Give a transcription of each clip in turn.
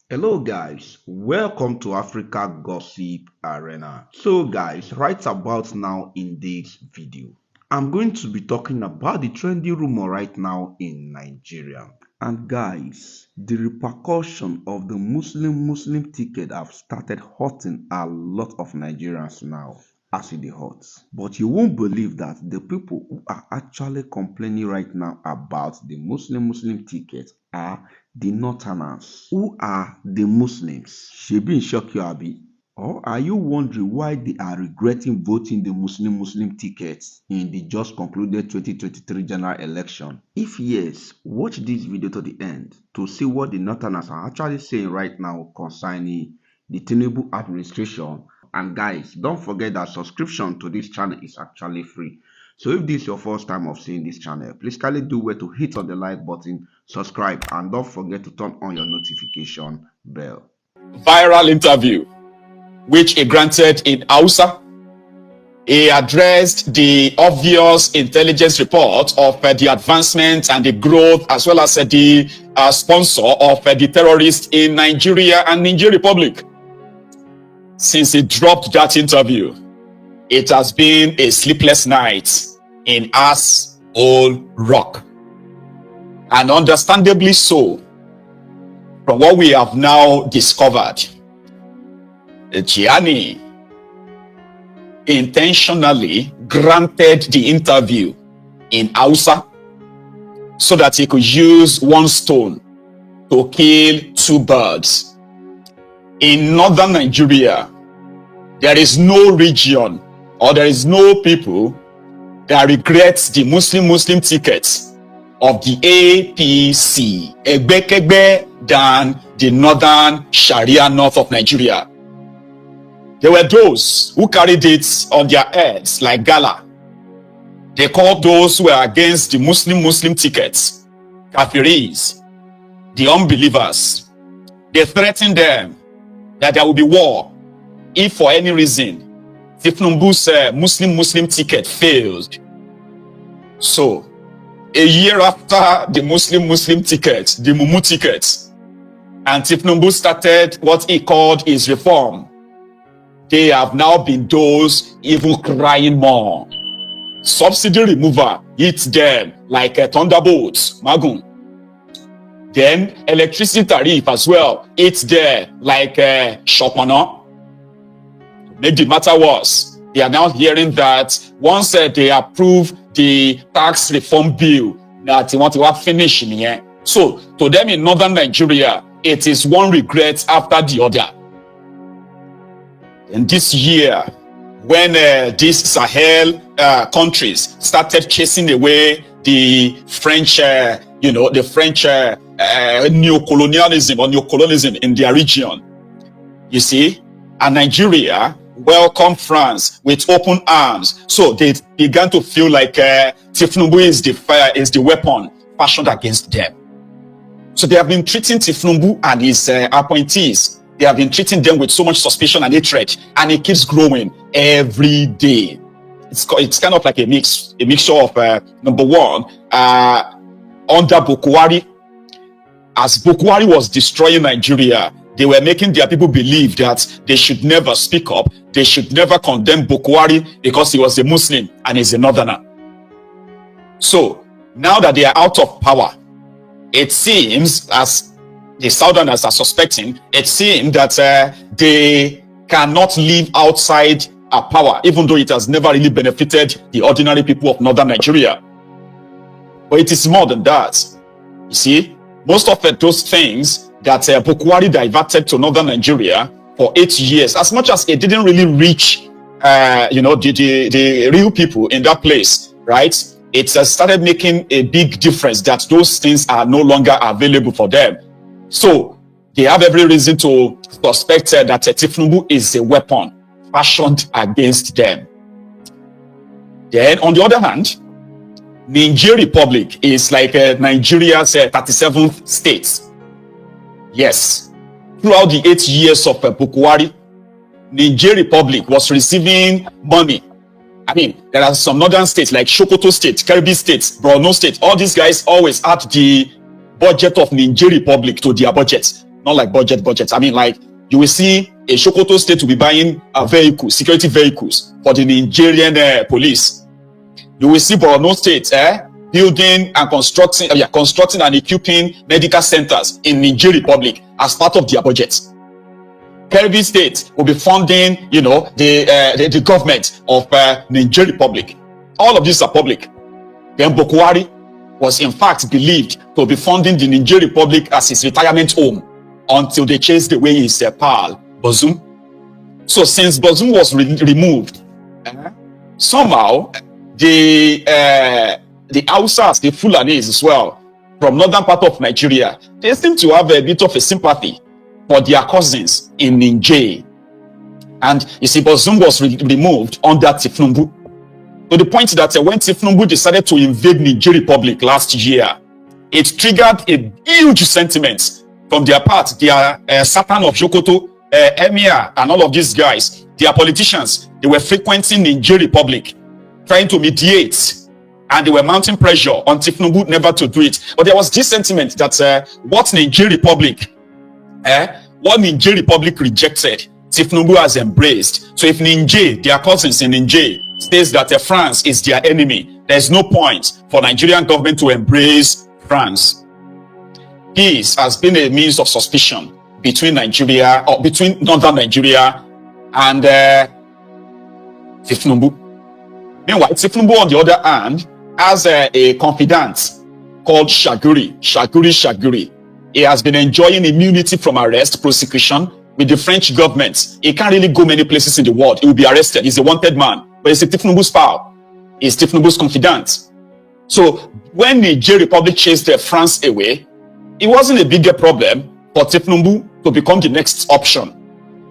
Hello guys, welcome to Africa Gossip Arena. So guys, right about now in this video, I'm going to be talking about the trendy rumor right now in Nigeria. And guys, the repercussion of the Muslim ticket have started hurting a lot of Nigerians now. As it hot. But you won't believe that the people who are actually complaining right now about the Muslim ticket are the Northerners. Who are the Muslims? Shebi in shock you abi? Or are you wondering why they are regretting voting the Muslim tickets in the just concluded 2023 general election? If yes, watch this video to the end to see what the Northerners are actually saying right now concerning the Tinubu administration. And guys, don't forget that subscription to this channel is actually free. So if this is your first time of seeing this channel, please kindly do well to hit on the like button, subscribe, and don't forget to turn on your notification bell. Viral interview which he granted in Hausa. He addressed the obvious intelligence report of the advancement and the growth, as well as the sponsor of the terrorists in Nigeria and Niger Republic. Since he dropped that interview, it has been a sleepless night in Asshole Rock. And understandably so, from what we have now discovered, Gianni intentionally granted the interview in Hausa so that he could use one stone to kill two birds. In northern Nigeria, there is no region or there is no people that regrets the Muslim tickets of the APC than the northern Sharia north of Nigeria. There were those who carried it on their heads like gala. They called those who were against the Muslim tickets kafiris, the unbelievers. They threatened them that there will be war if for any reason Tinubu's Muslim ticket failed. So, a year after the Muslim ticket, the Mumu ticket, and Tinubu started what he called his reform, they have now been those even crying more. Subsidy remover hits them like a thunderbolt, Magun. Then electricity tariff as well, it's there like a Chopana. Make the matter worse, they are now hearing that once they approve the tax reform bill, that they want to finish in here. So to them in northern Nigeria, it is one regret after the other. And this year, when these Sahel countries started chasing away the French, neocolonialism in their region, you see, and Nigeria welcomed France with open arms. So they began to feel like Tinubu is the weapon fashioned against them. So they have been treating Tinubu and his appointees. They have been treating them with so much suspicion and hatred, and it keeps growing every day. It's kind of like a mixture of number one, under Bukwari, as Bukwari was destroying Nigeria, they were making their people believe that they should never speak up, they should never condemn Bukwari because he was a Muslim and he's a northerner. So now that they are out of power, it seems, as the Southerners are suspecting, it seems that they cannot live outside power, even though it has never really benefited the ordinary people of northern Nigeria. But it is more than that. You see, most of those things that Bukwari diverted to northern Nigeria for 8 years, as much as it didn't really reach, the real people in that place, right? It started making a big difference that those things are no longer available for them. So they have every reason to suspect that Tinubu is a weapon fashioned against them. Then, on the other hand, Niger Republic is like Nigeria's 37th state. Yes, throughout the 8 years of Bukwari, Niger Republic was receiving money. I mean, there are some northern states like Sokoto State, Kebbi State, Borno State. All these guys always add the budget of Niger Republic to their budget. not like budget. I mean, like, you will see a Sokoto state will be buying security vehicles for the Nigerian police. You will see Borno state building and constructing and equipping medical centers in Niger Republic as part of their budget. Kebbi State will be funding, the government of Niger Republic. All of these are public. Then Bokwari was in fact believed to be funding the Niger Republic as his retirement home until they chased away his pal, Bazoum. So since Bazoum was removed, somehow the Hausas, the Fulanis as well, from northern part of Nigeria, they seem to have a bit of a sympathy for their cousins in Niger. And you see, Bazoum was removed under Tinubu. To the point that when Tinubu decided to invade Niger Republic last year, it triggered a huge sentiment from their part. Their Satan of Sokoto, Emir, and all of these guys, their politicians, they were frequenting Niger Republic, trying to mediate, and they were mounting pressure on Tinubu never to do it. But there was this sentiment that what Niger Republic rejected, Tinubu has embraced. So if Niger, their cousins in Niger, says that France is their enemy, there's no point for Nigerian government to embrace France. Peace has been a means of suspicion between Nigeria, or between northern Nigeria and Tinubu. Meanwhile, Tinubu, on the other hand, has a confidant called Shaguri. He has been enjoying immunity from arrest, prosecution with the French government. He can't really go many places in the world. He will be arrested. He's a wanted man. But he's a Tinubu's pal. He's Tinubu's confidant. So when Niger Republic chased France away, it wasn't a bigger problem for Tinubu to become the next option.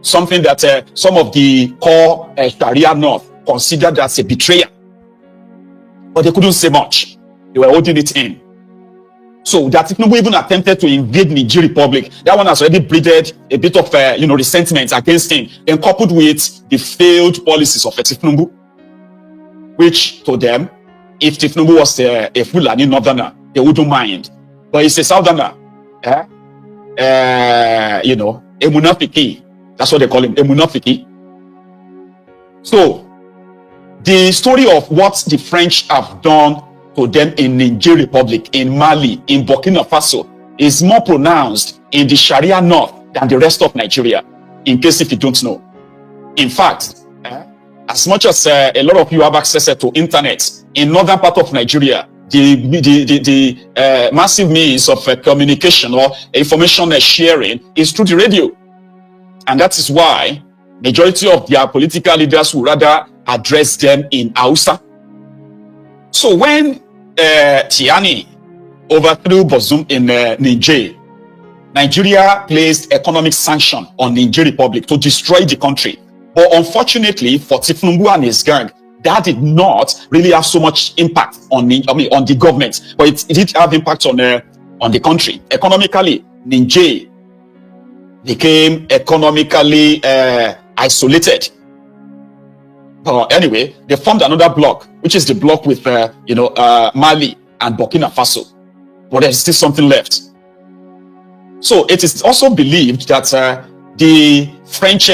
Something that some of the core Sharia North considered as a betrayal. But they couldn't say much. They were holding it in. So that Tinubu even attempted to invade Niger Republic, that one has already breeded a bit of resentment against him. Then coupled with the failed policies of Tinubu, which to them, if Tinubu was a Fulani northerner, they wouldn't mind. But he's a southerner, a munafiki. That's what they call him, a munafiki. So the story of what the French have done to them in Niger Republic, in Mali, in Burkina Faso, is more pronounced in the Sharia North than the rest of Nigeria, in case if you don't know. In fact, as much as a lot of you have access to internet, in northern part of Nigeria, the massive means of communication or information sharing is through the radio. And that is why majority of their political leaders would rather address them in Hausa. So when Tiani overthrew Bazoum in Niger, Nigeria placed economic sanction on Niger Republic to destroy the country. But unfortunately for Tinubu and his gang, that did not really have so much impact on the government, but it did have impact on the country. Economically, Niger became economically isolated. Anyway, they formed another bloc, which is the bloc with Mali and Burkina Faso. But there's still something left. So it is also believed that the French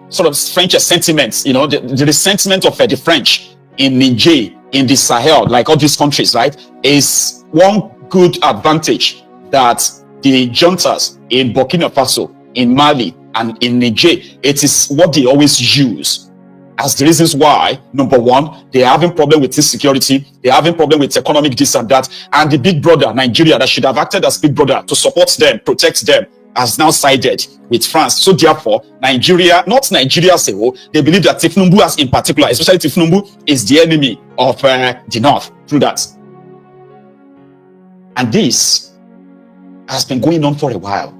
French sentiments, the resentment of the French in Niger, in the Sahel, like all these countries, right, is one good advantage that the juntas in Burkina Faso, in Mali, and in Niger, it is what they always use as the reasons why, number one, they're having problem with insecurity, they're having problem with economic this and that, and the big brother, Nigeria, that should have acted as big brother to support them, protect them, has now sided with France. So therefore, Nigeria, not Nigeria as a whole, they believe that Tinubu as in particular, especially Tinubu, is the enemy of the North through that. And this has been going on for a while.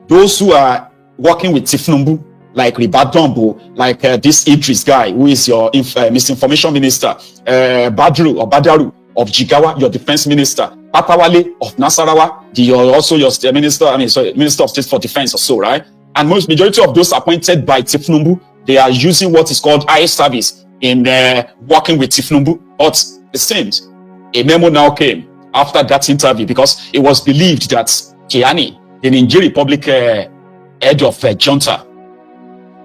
Those who are working with Tinubu, like Ribadombo, like this Idris guy, who is your misinformation minister, Badaru of Jigawa, your defense minister, Patawale of Nasarawa, also your minister, Minister of State for Defense or so, right? And majority of those appointed by Tinubu, they are using what is called eye service in working with Tinubu. But it seems a memo now came after that interview, because it was believed that Tiani the Niger Republic head of junta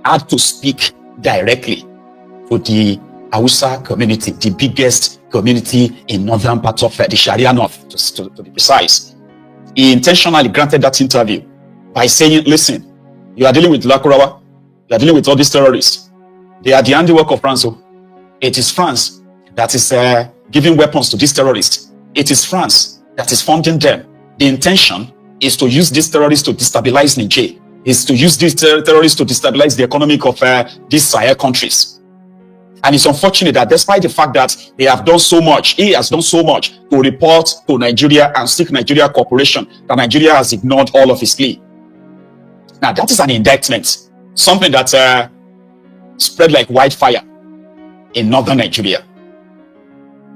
had to speak directly to the Hausa community, the biggest community in northern part of the Sharia North, to be precise. He intentionally granted that interview by saying, listen, you are dealing with Lakurawa, you are dealing with all these terrorists. They are the handiwork of France. It is France that is giving weapons to these terrorists. It is France that is funding them. The intention is to use these terrorists to destabilize Niger, is to use these terrorists to destabilize the economy of these Sahel countries. And it's unfortunate that despite the fact that they have done so much, he has done so much to report to Nigeria and seek Nigeria cooperation, that Nigeria has ignored all of his plea. Now, that is an indictment, something that spread like wildfire in northern Nigeria.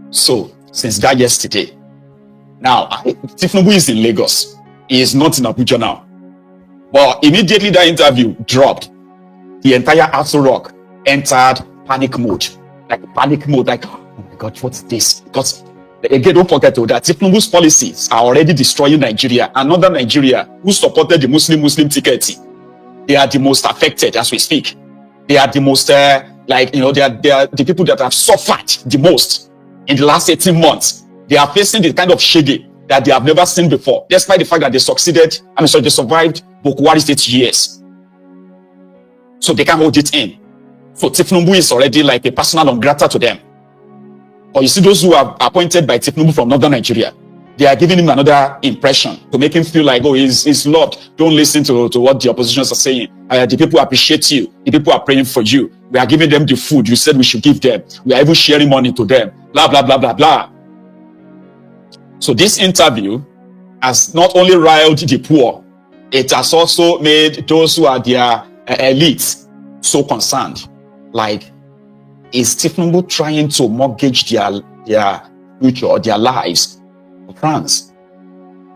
So, since that yesterday, now, Tinubu is in Lagos. He is not in Abuja now. But immediately that interview dropped, the entire Aso Rock entered panic mode, like, oh my God, what's this? Because again, don't forget that Tinubu's policies are already destroying Nigeria. Another Nigeria who supported the Muslim ticket, they are the most affected as we speak. They are the most, they are the people that have suffered the most in the last 18 months. They are facing the kind of shege that they have never seen before, despite the fact that they they survived Boko Haram 8 years. So they can't hold it in. So Tinubu is already like a personal non grata to them. Or you see those who are appointed by Tinubu from northern Nigeria, they are giving him another impression to make him feel like, oh, he's loved. Don't listen to what the oppositions are saying. The people appreciate you. The people are praying for you. We are giving them the food you said we should give them. We are even sharing money to them. Blah, blah, blah, blah, blah. So this interview has not only riled the poor, it has also made those who are their elites so concerned. Like, is Tinubu trying to mortgage their future, their lives for France?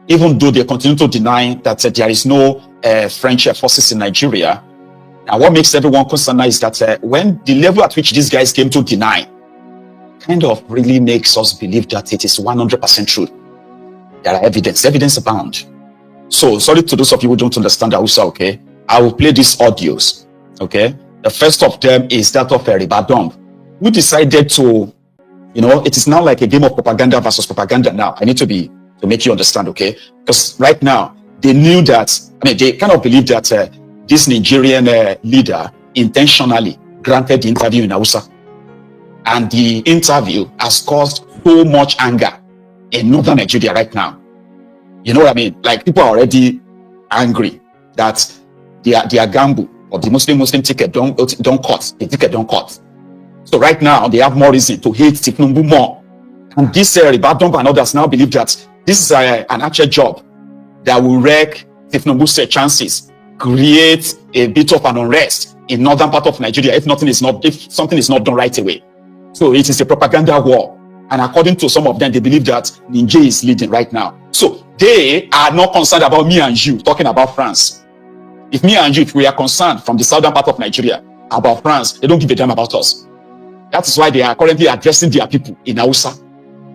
Even though they continue to deny that there is no French forces in Nigeria. Now, what makes everyone concerned is that when the level at which these guys came to deny kind of really makes us believe that it is 100% true. There are evidence abound. So, sorry to those of you who don't understand Hausa, okay? I will play these audios, okay? The first of them is that of Ribadom, who decided to, it is now like a game of propaganda versus propaganda now. I need to make you understand, okay? Because right now, they knew that, they kind of believed that this Nigerian leader intentionally granted the interview in Hausa. And the interview has caused so much anger in northern Nigeria right now. You know what I mean? Like, people are already angry that their gamble or the Muslim ticket don't cut. The ticket don't cut. So right now, they have more reason to hate Tinubu more. And this Ribadom and others now believe that this is an actual job that will wreck Tinubu's chances, create a bit of an unrest in northern part of Nigeria if something is not done right away. So it is a propaganda war. And according to some of them, they believe that Niger is leading right now. So they are not concerned about me and you talking about France. If me and you, if we are concerned from the southern part of Nigeria about France, they don't give a damn about us. That is why they are currently addressing their people in Hausa,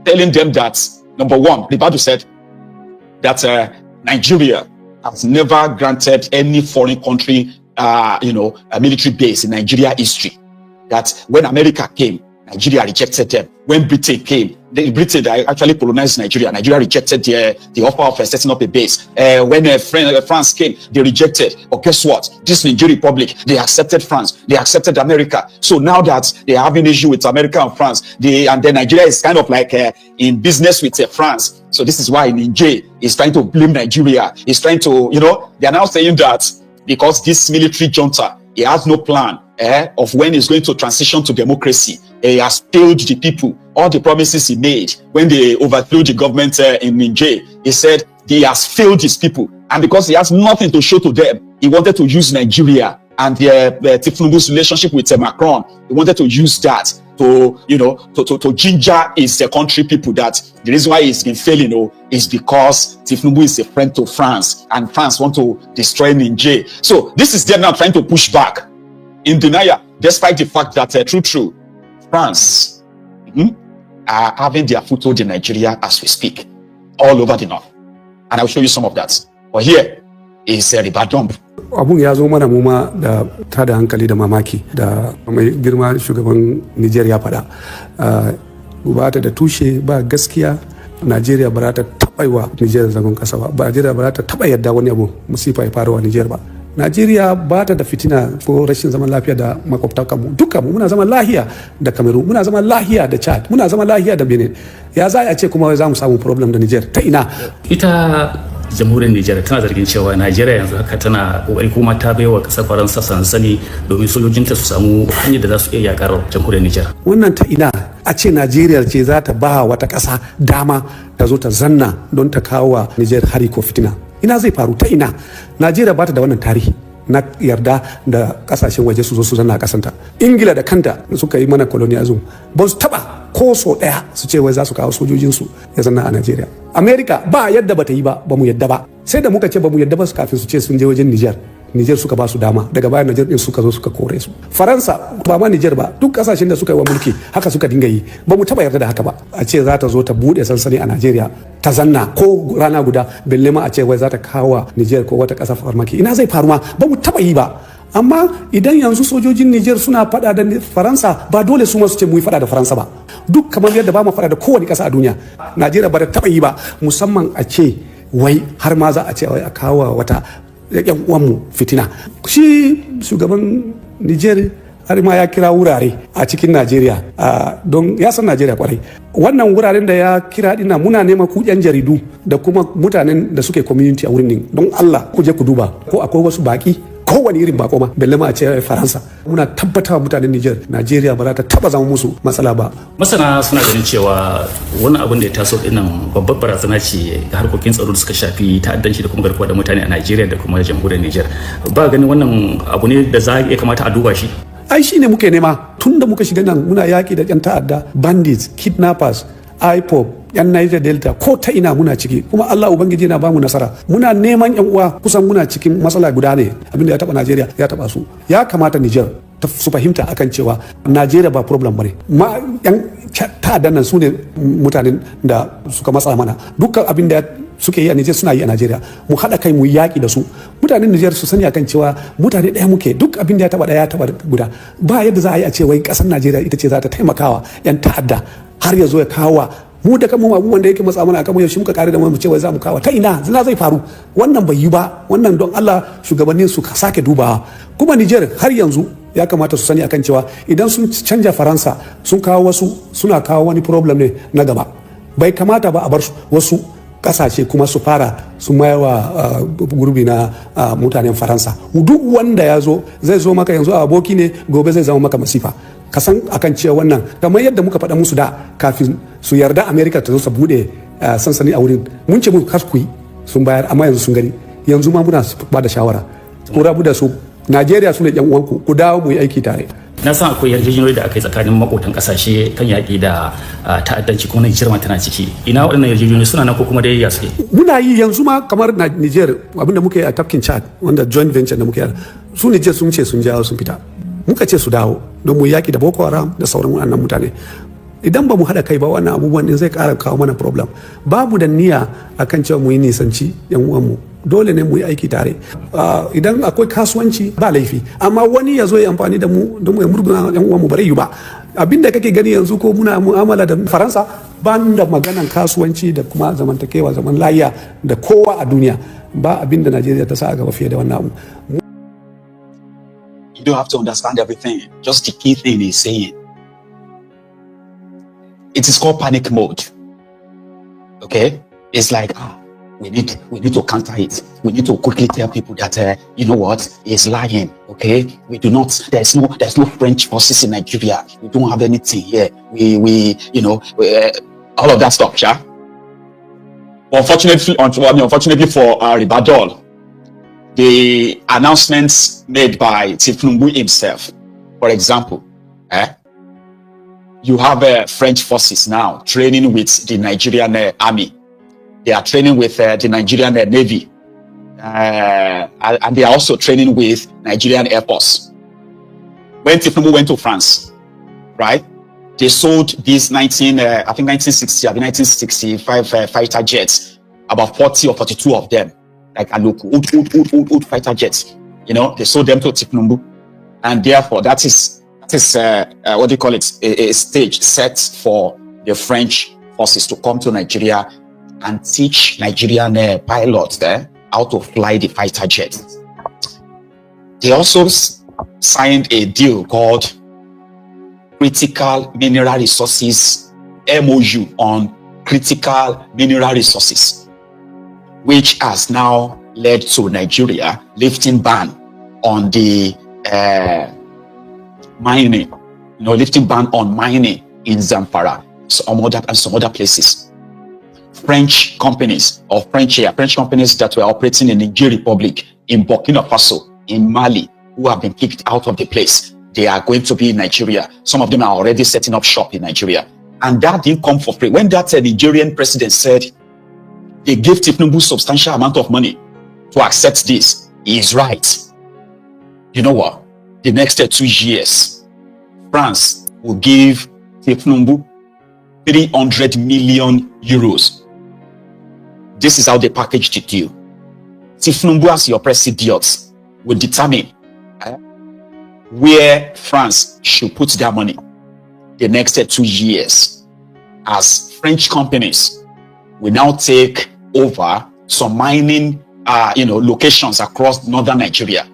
telling them that, number one, Ribadu said that Nigeria has never granted any foreign country, a military base in Nigeria history. That when America came, Nigeria rejected them. When Britain came, Britain actually colonized Nigeria. Nigeria rejected the offer of setting up a base. When France came, they rejected. But guess what? This Niger Republic, they accepted France. They accepted America. So now that they have an issue with America and France, and then Nigeria is kind of like in business with France. So this is why Niger is trying to blame Nigeria. He's trying to, they are now saying that because this military junta, he has no plan of when he's going to transition to democracy. He has failed the people. All the promises he made when they overthrew the government in Niger, he said he has failed his people. And because he has nothing to show to them, he wanted to use Nigeria and Tinubu's relationship with Macron. He wanted to use that to ginger his country people that the reason why he's been failing is because Tinubu is a friend to France and France want to destroy Niger. So this is them now trying to push back in denial, despite the fact that true, France are having their foothold in Nigeria as we speak, all over the north. And I'll show you some of that. But here, is a river dump. Abun ya zo mana mu ma da tada hankali da mamaki da mai girma shugaban Niger ya faɗa. Ba ta da tushe, ba gaskiya. Najeriya ba za ta taɓa yi wa Niger zagon ƙasa ba. Najeriya ba za ta taɓa yadda wani abu musifa ya faru wa Niger ba. Najeriya ba ta da fitina ko rashin zaman lafiya da makwabtanmu. Dukkanmu muna zaman lahiya da Cameroon, muna zaman lahiya da Chad, muna zaman lahiya da Benin. Ya za a ce kuma za mu samu problem da Niger ta ina? Ita jamhuriyar Nijar tana zargin cewa Najeriya yanzu haka tana kokari kuma ta baiwa kasar Faransa sansani domin sojojinta su samu hanyar da za su iya yakar jamhuriyar Nijar. Wannan ta ina a ce Najeriya ce za ta ba wata ƙasa dama ta zo ta zanna don ta kawo wa Nijar hari ko fitina? Ina zai faru ta ina? Najeriya ba ta da wannan tarihi na yarda da kasashen waje su zo su zanna a kasanta. Ingila da kanta suka yi mana colonialism ba su taba ko so daya su ce wai za su kawo sojojinsu ya zanna a Najeriya. America ba yadda bata yi ba mu yadda ba. Sai da muka ce ba mu yadda ba su kafin su ce sun je wajen Niger suka ba su dama, daga baya Niger din suka zo suka kore su. Faransa ba ma Niger ba, duk kasashen da suka yi wa mulki haka suka dinga yi. Ba mu taba yarda da haka ba. A ce za ta zo ta bude sansani a Najeriya ta zanna ko rana guda, belle ma a ce wai za ta kawo Niger ko wata kasa farmaki. Ina zai faru ma? Ba mu taba yi ba. Amma idan yanzu sojojin Niger suna fada da Faransa, ba dole su ma su ce mu yi fada da Faransa ba. Duk kamar yadda ba mu fada da kowane kasa a duniya. Najeriya ba ta taba yi ba, musamman a ce wai har ma za a ce wai a kawo wata yan uwanmu fitina. Shi shugaban Niger har ma ya kira wurare a cikin Najeriya don ya san Najeriya kwarai. Wannan wuraren da ya kira dina muna nema ku yan jaridu da kuma mutanen da suke community a wurin don Allah ku je ku duba ko akwai wasu baki kowane irin bako ma belle ma a ce Faransa. Muna tabbatawa mutanen Najeriya ba za ta taba zama musu matsala ba. Masana suna ganin cewa wani abin da ya taso dinnan babbar barazana ce ga harkokin tsaro da suka shafi ta'addanci da kuma garkuwa da mutane a Najeriya da kuma jamhuriyar Niger. Ba ganin wannan abu ne da za ya kamata a duba shi. Ai shi ne muke nema tun da muka shiga nan muna yaki da yan ta'adda, bandits, kidnappers, IPOB, yan Niger Delta ko ta ina muna ciki kuma Allah ubangiji na bamu nasara. Muna neman yan uwa kusan muna cikin matsala guda ne abinda ya taba Najeriya ya taba su. Ya kamata Niger su fahimta akan cewa Najeriya ba problem bane. Ma yan ta'addan nan su ne mutanen da suka matsa mana. Dukkan abin da suke yi a Niger suna yi a Najeriya. Mu haɗa kai mu yaƙi da su. Mutanen Niger su sani akan cewa mutane ɗaya muke, duk abin da ya taba ɗaya ya taba guda. Ba yadda za a yi a ce wai ƙasar Najeriya ita ce za ta taimakawa yan ta'adda har ya zo ya kawo mu da kanmu abubuwan da yake matsa mana akan mu yaushe muka kare da mu ce wai za mu kawo ta ina zai faru. Wannan bai yi ba. Wannan don Allah shugabannin su sake dubawa. Kuma Niger har yanzu ya kamata su sani akan cewa idan sun canja Faransa sun kawo wasu suna kawo wani problem ne na gaba. Bai kamata ba a bar wasu kasashe kuma su fara su mayawa gurbi na mutanen Faransa. Duk wanda ya zo zai zo maka yanzu aboki ne, gobe zai zama maka masifa. Ka san akan cewa wannan kamar yadda muka faɗa musu da kafin su yarda America ta zo su bude sansani a wurin, mun ce mun kaskuyi sun bayar amma yanzu sun gani. Yanzu ma muna ba da shawara ko rabu da su. Najeriya su ne yan uwanku, ku dawo mu yi aiki tare. Na san akwai yarjejeniyoyi da aka yi tsakanin makotan kasashe kan yaƙi da ta'addanci kuma Niger ma tana ciki. Ina waɗannan yarjejeniyoyi suna nan ko kuma dai ya suke? Muna yi yanzu ma kamar Niger abinda muke a tafkin Chad wanda joint venture da muke su Niger sun ce sun jawo sun fita. Muka ce su dawo don mu yaƙi da Boko Haram da sauran wannan mutane. Idan ba mu haɗa kai ba wannan abubuwan din zai ƙara kawo mana problem. Babu da niyya akan cewa mu yi nisanci yan uwanmu. Dole ne mu yi aiki tare. Idan akwai kasuwanci ba laifi, amma wani ya zo ya amfani da mu don mu murguna yan uwanmu bare yi ba. Abin da kake gani yanzu ko muna mu'amala da Faransa ban da maganan kasuwanci da kuma zamantakewa zaman lafiya da kowa a duniya, ba abin da Najeriya ta sa a gaba fiye da wannan abu. You don't have to understand everything. Just the key thing he's saying. It is called panic mode. Okay? It's like, we need to counter it. We need to quickly tell people that, you know what, he's lying. Okay? We do not, there's no French forces in Nigeria. We don't have anything here. We all of that stuff, yeah? Unfortunately for Ribadol, the announcements made by Tinubu himself, for example, you have French forces now training with the Nigerian army. They are training with the Nigerian Navy. And they are also training with Nigerian Air Force. When Tinubu went to France, right, they sold these 1965 fighter jets, about 40 or 42 of them. like Aloku, old fighter jets. You know, they sold them to Tinubu, and therefore that is what do you call it? A stage set for the French forces to come to Nigeria and teach Nigerian pilots there how to fly the fighter jets. They also signed a deal called Critical Mineral Resources MOU on critical mineral resources, which has now led to Nigeria lifting ban on the mining, lifting ban on mining in Zamfara and some other places. French companies that were operating in the Niger Republic, in Burkina Faso, in Mali, who have been kicked out of the place, they are going to be in Nigeria. Some of them are already setting up shop in Nigeria. And that didn't come for free. When that Nigerian president said they gave Tinubu substantial amount of money to accept this, he is right. You know what? The next 2 years, France will give Tinubu 300 million euros. This is how they packaged the deal. Tinubu, as your president, will determine where France should put their money the next 2 years, as French companies will now take over some mining locations across northern Nigeria.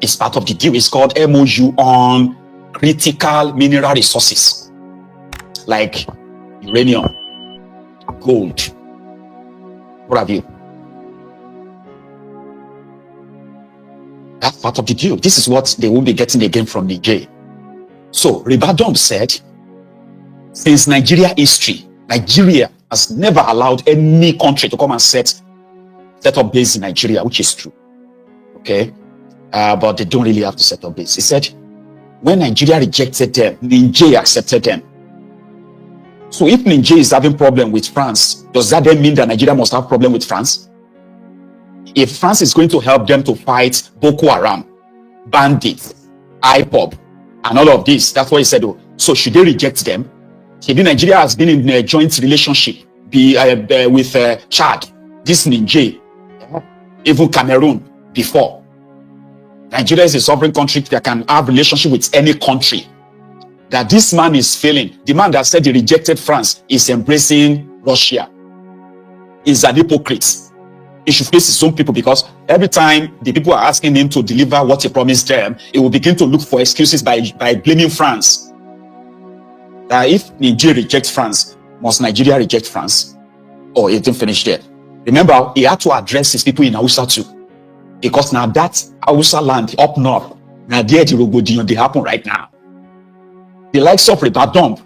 It's part of the deal. It's called MOU on critical mineral resources like uranium, gold, what have you. That's part of the deal. This is what they will be getting again from Niger. So Ribadom said, since Nigeria history, Nigeria has never allowed any country to come and set up base in Nigeria, which is true. Okay, but they don't really have to set up base. He said, when Nigeria rejected them, Niger accepted them. So if Niger is having problem with France, does that then mean that Nigeria must have problem with France? If France is going to help them to fight Boko Haram, bandits, IPOB, and all of this, that's what he said. Oh, so should they reject them? Maybe Nigeria has been in a joint relationship with Chad, this Niger, even Cameroon before. Nigeria is a sovereign country that can have relationship with any country. That this man is failing. The man that said he rejected France is embracing Russia. Is an hypocrite. He should face his own people, because every time the people are asking him to deliver what he promised them, he will begin to look for excuses by blaming France. If Niger rejects France, must Nigeria reject France? Oh, he didn't finish there. Remember, he had to address his people in Hausa too, because now that Hausa land up north, now there the Rogodino, they happen right now. The likes of Ribadom,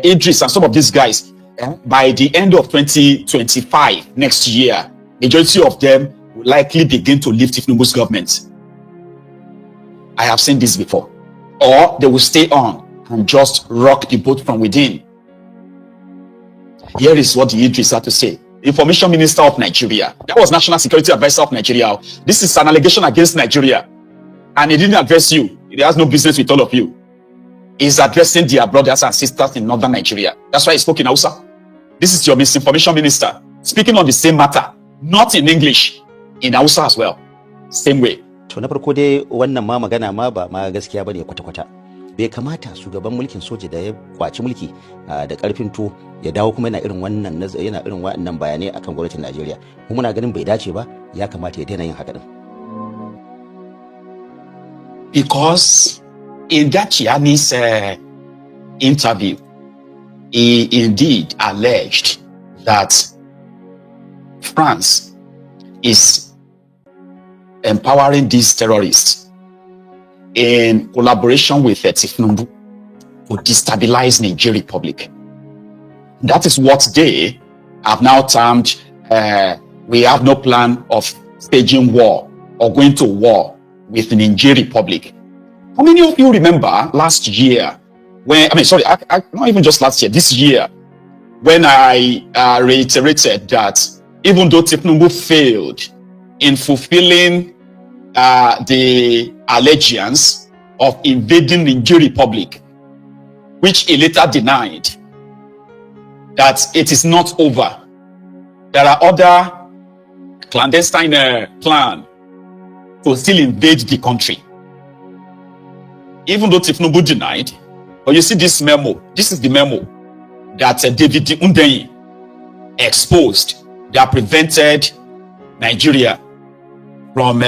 Idris, and some of these guys, by the end of 2025 next year, majority of them will likely begin to leave Tinubu's government. I have seen this before. Or they will stay on and just rock the boat from within. Here is what the Idris had to say. Information Minister of Nigeria. That was National Security Advisor of Nigeria. This is an allegation against Nigeria. And he didn't address you. He has no business with all of you. He's addressing their brothers and sisters in northern Nigeria. That's why he spoke in Hausa. This is your misinformation minister speaking on the same matter, not in English, in Hausa as well. Same way. To na farko dai wannan ma magana ma ba ma gaskiya bane kwata-kwata. Bai kamata shugaban mulkin soja da ya kwaci mulki da karfin to ya dawo kuma yana irin wannan bayanai akan gwamnatin Najeriya. Mu muna ganin bai dace ba, ya kamata ya daina yin haka din. Because in that Chinese interview, he indeed alleged that France is empowering these terrorists in collaboration with Tinubu to destabilize Niger Republic. That is what they have now termed, we have no plan of staging war or going to war with the Niger Republic. How many of you remember last year when, not even just last year, this year, when I reiterated that even though Tinubu failed in fulfilling the allegiance of invading the Niger Republic, which he later denied, that it is not over. There are other clandestine plan to still invade the country. Even though Tinubu denied, but you see this memo, this is the memo that David Undeyi exposed that prevented Nigeria from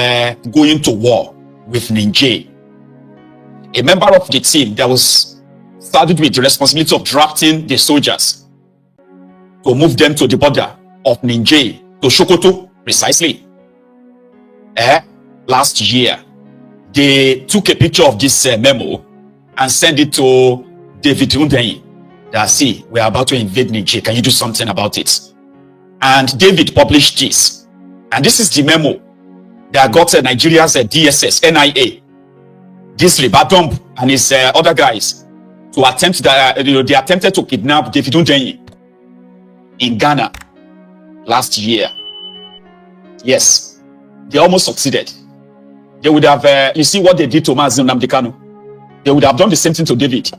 going to war with Niger. A member of the team that was started with the responsibility of drafting the soldiers to move them to the border of Niger, to Sokoto, precisely. Last year, they took a picture of this memo and sent it to David Undeyi. That, see, we are about to invade Niger. Can you do something about it? And David published this. And this is the memo that got Nigeria's DSS, NIA, this Ribadump and his other guys to attempt that, they attempted to kidnap David Undeyi in Ghana last year. Yes, they almost succeeded. They would have, you see what they did to Mazi Nnamdi Kanu. They would have done the same thing to David.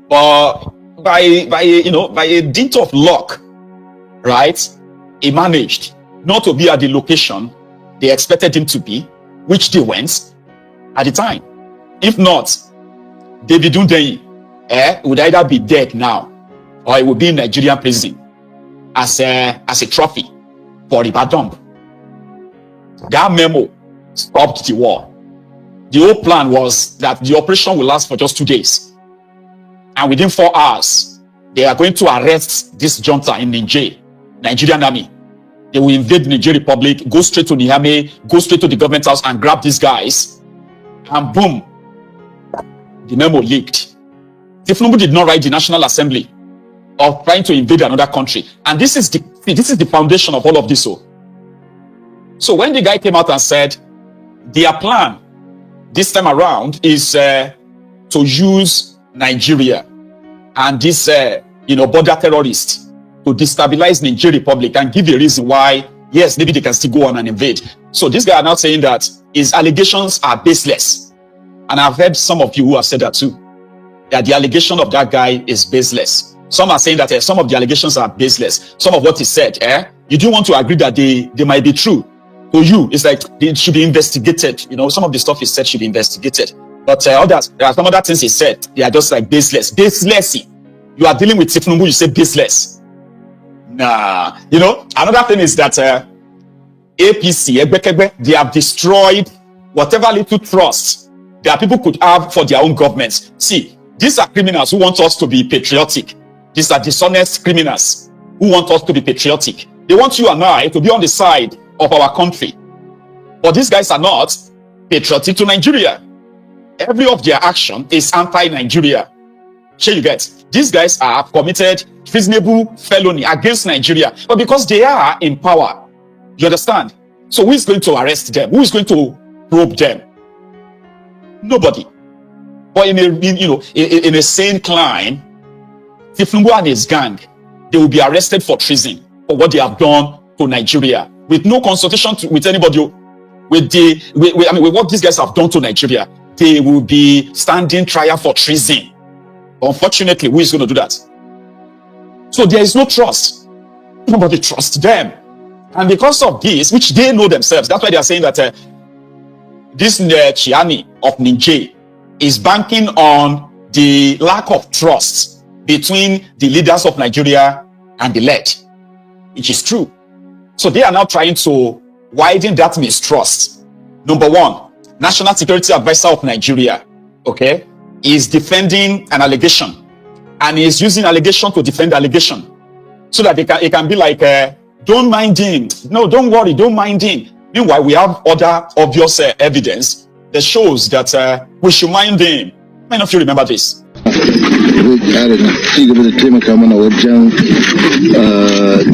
But by a dint of luck, right, he managed not to be at the location they expected him to be, which they went at the time. If not, David Undeyi would either be dead now or he would be in Nigerian prison as a trophy for Ribadump. That memo stopped the war. The whole plan was that the operation will last for just 2 days. And within 4 hours, they are going to arrest this junta in Niger, Nigerian army. They will invade the Niger Republic, go straight to Niamey, go straight to the government house and grab these guys. And boom, the memo leaked. Tinubu did not write the National Assembly of trying to invade another country. And this is the foundation of all of this. So when the guy came out and said, their plan this time around is to use Nigeria and this border terrorists to destabilize Niger Republic and give a reason why, yes, maybe they can still go on and invade. So this guy are now saying that his allegations are baseless. And I've heard some of you who have said that too, that the allegation of that guy is baseless. Some are saying that some of the allegations are baseless. Some of what he said, you do want to agree that they might be true. To you, it's like they should be investigated. Some of the stuff he said should be investigated. But there are some other things he said, they are just like baseless. Baseless. You are dealing with Tinubu, you say baseless. Nah. Another thing is that APC, they have destroyed whatever little trust that people could have for their own governments. See, these are criminals who want us to be patriotic. These are dishonest criminals who want us to be patriotic. They want you and I to be on the side of our country. But these guys are not patriotic to Nigeria. Every of their action is anti-Nigeria. Sure you get? These guys are committed treasonable felony against Nigeria. But because they are in power, you understand? So who is going to arrest them? Who is going to probe them? Nobody. But in a sane climb, Tinubu and his gang, they will be arrested for treason for what they have done to Nigeria, with no consultation with anybody. With what these guys have done to Nigeria, they will be standing trial for treason. Unfortunately, who is going to do that? So there is no trust. Nobody trusts them. And because of this, which they know themselves, that's why they are saying that this Chiani of Niger is banking on the lack of trust between the leaders of Nigeria and the led, which is true. So they are now trying to widen that mistrust. Number one, National Security Advisor of Nigeria, is defending an allegation, and is using allegation to defend allegation, so that it can be like, don't mind him. No, don't worry, don't mind him. Meanwhile, we have other obvious evidence that shows that we should mind him. How many of you remember this? zai ƙara ci gaba da taimaka mana wajen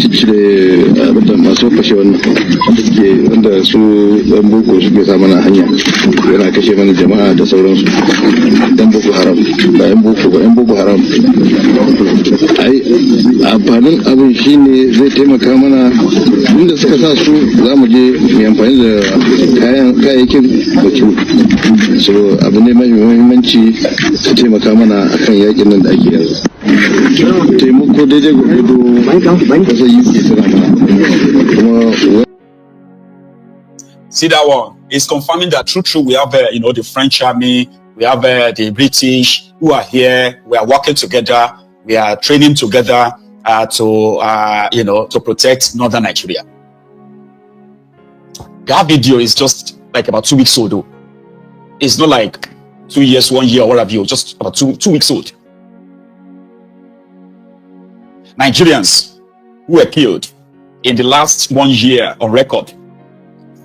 ciccire abinda masu fashe wanda su ɗan boko suke sa mana hanya yana kashe mana jama'a da sauransu. Dan boko haram ba yan boko ba, yan boko haram. Ai amfanin abin shine zai taimaka mana inda suka sa su za mu je mu amfani da kayayyakin baki. So abu ne mai muhimmanci su taimaka mana akan yakin nan da ake yanzu. Taimako daidai gwagwado ba zai yi suna mana kuma See that one? It's confirming that true, we have, the French army, we have the British who are here. We are working together. We are training together to protect northern Nigeria. That video is just like about 2 weeks old, though. It's not like 2 years, 1 year, or what have you. Just about two weeks old. Nigerians who were killed in the last 1 year on record,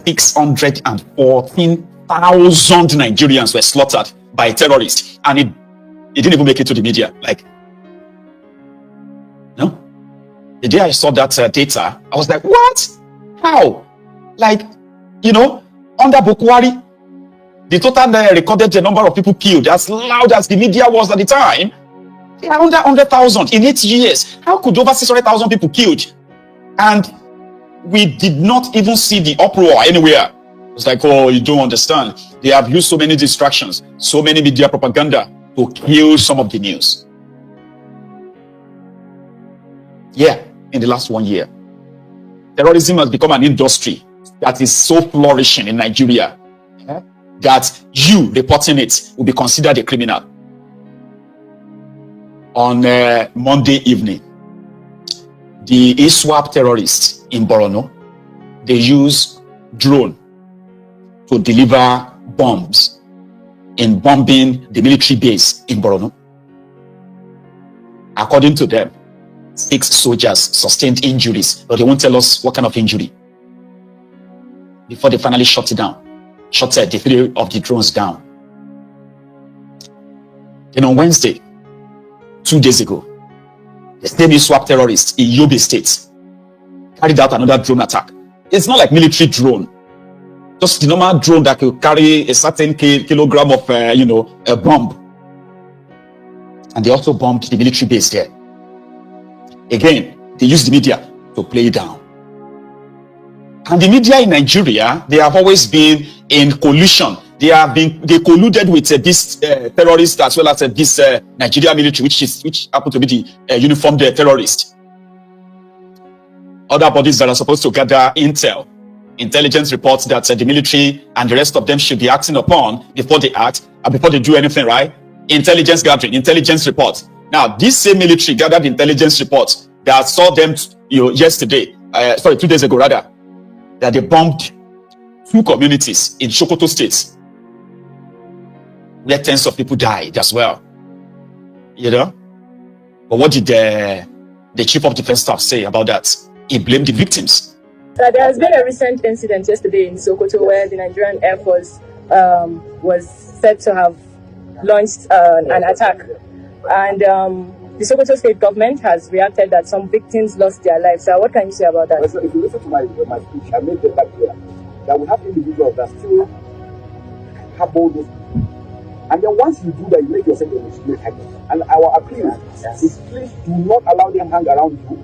614,000 Nigerians were slaughtered by terrorists, and it didn't even make it to the media. Like, no. The day I saw that data, I was like, what? How? Like, under Bukwari, the total recorded the number of people killed, as loud as the media was at the time, they are under 100,000 in 8 years. How could over 600,000 people killed? And we did not even see the uproar anywhere. It's like, oh, you don't understand. They have used so many distractions, so many media propaganda to kill some of the news. Yeah, in the last 1 year. Terrorism has become an industry that is so flourishing in Nigeria that you reporting it will be considered a criminal. On Monday evening, the ISWAP terrorists in Borno, they use drone to deliver bombs in bombing the military base in Borno. According to them, 6 soldiers sustained injuries, but they won't tell us what kind of injury. Before they finally shut it down, shot the 3 of the drones down. Then on Wednesday, 2 days ago, the same ISWAP terrorists in Yobe State carried out another drone attack. It's not like military drone, just the normal drone that could carry a certain kilogram of, a bomb. And they also bombed the military base there. Again, they used the media to play it down. And the media in Nigeria, they have always been in collusion. They colluded with this terrorist as well as this Nigeria military, which happened to be the uniformed terrorist. Other bodies that are supposed to gather intelligence reports that the military and the rest of them should be acting upon before they act and before they do anything, right? Intelligence gathering, intelligence reports. Now, this same military gathered intelligence reports that saw them, 2 days ago rather, that they bombed 2 communities in Sokoto State, where tens of people died as well. But what did the chief of defense staff say about that? He blamed the victims. There has been a recent incident yesterday in Sokoto where the Nigerian Air Force was said to have launched an attack. And the Sokoto state government has reacted that some victims lost their lives. So what can you say about that? So if you listen to my speech, I made that clear that we have individuals that still have boldness. And then once you do that, you make yourself a legitimate target. And our appeal is please do not allow them hang around you.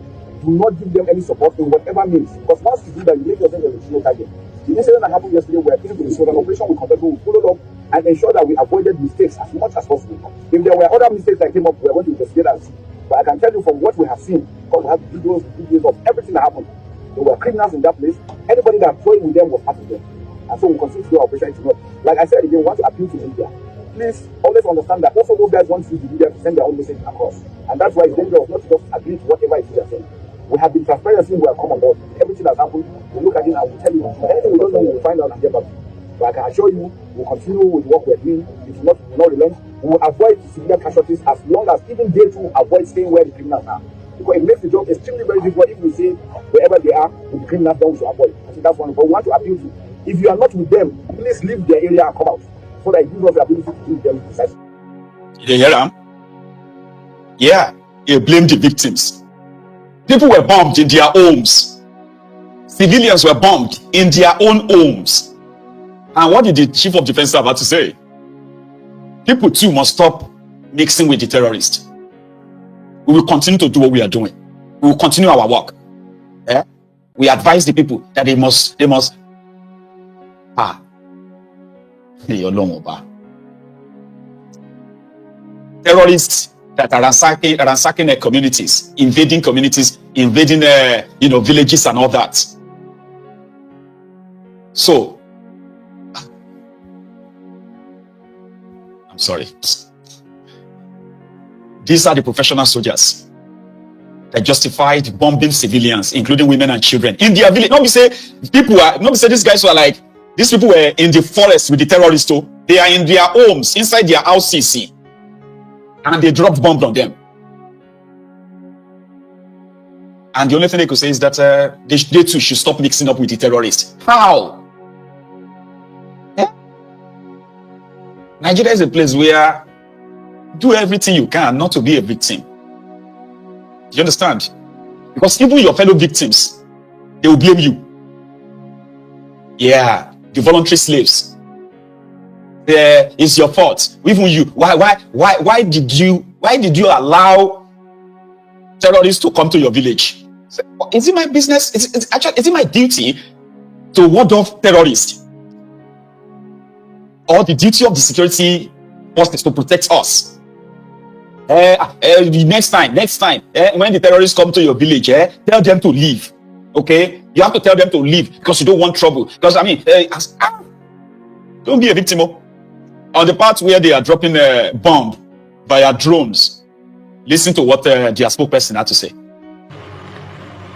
Do not give them any support in whatever means. Because once you do that, you make yourself a legitimate target. The incident that happened yesterday, we are taking to the Southern operation with contact, we followed up and ensure that we avoided mistakes as much as possible. If there were other mistakes that came up, we are going to investigate and see. But I can tell you from what we have seen, because we have videos of everything that happened. There were criminals in that place. Anybody that played with them was part of them. And so we continue to do our operation. Like I said again, we want to appeal to media. Please always understand that also those guys want to use the media to send their own message across. And that's why it's dangerous not to just agree to whatever it is they're saying. We have been transparent since we have come on board. Everything that's happened, we look at it and we tell you. Anything we don't know, we'll find out and get back to you. But I can assure you, we'll continue with what we're doing. It will not relent. We will avoid civilian casualties as long as even they too avoid staying where the criminals are. Because it makes the job extremely very difficult if we say wherever they are, with the criminals, then we should avoid. I think that's one. But we want to appeal to. If you are not with them, please leave their area and come out. So that it gives us the ability to give them precisely. You hear them? Yeah, you blame the victims. People were bombed in their homes. Civilians were bombed in their own homes. And what did the chief of defense have to say? People too must stop mixing with the terrorists. We will continue to do what we are doing. We will continue our work. We advise the people that they must terrorists that are ransacking their communities, invading villages and all that. So I'm sorry. These are the professional soldiers that justified bombing civilians, including women and children, in their village. Not be say these guys were like, these people were in the forest with the terrorists. Too. They are in their homes, inside their houses, and they dropped bombs on them. And the only thing they could say is that they too should stop mixing up with the terrorists. How? Nigeria is a place where do everything you can not to be a victim. Do you understand? Because even your fellow victims, they will blame you. Yeah, the voluntary slaves. It's your fault. Even you. Why did you allow terrorists to come to your village? Is it my business? Is it my duty to ward off terrorists? Or the duty of the security forces to protect us? Next time, when the terrorists come to your village, tell them to leave. Okay? You have to tell them to leave because you don't want trouble. Because, don't be a victim. On the part where they are dropping a bomb via drones, listen to what their spokesperson had to say.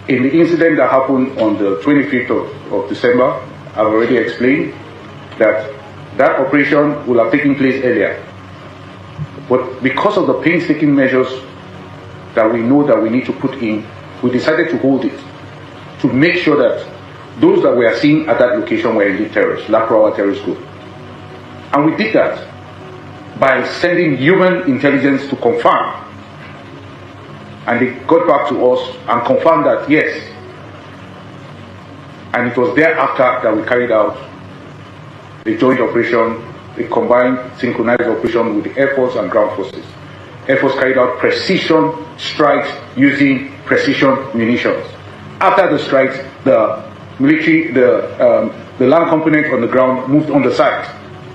In the incident that happened on the 25th of December, I've already explained that operation will have taken place earlier. But because of the painstaking measures that we know that we need to put in, we decided to hold it to make sure that those that we are seeing at that location were indeed terrorists, Lakurawa terrorist group. And we did that by sending human intelligence to confirm. And they got back to us and confirmed that yes. And it was thereafter that we carried out a joint operation, a combined synchronized operation with the Air Force and ground forces. Air Force carried out precision strikes using precision munitions. After the strikes, the military, the land component on the ground moved on the site.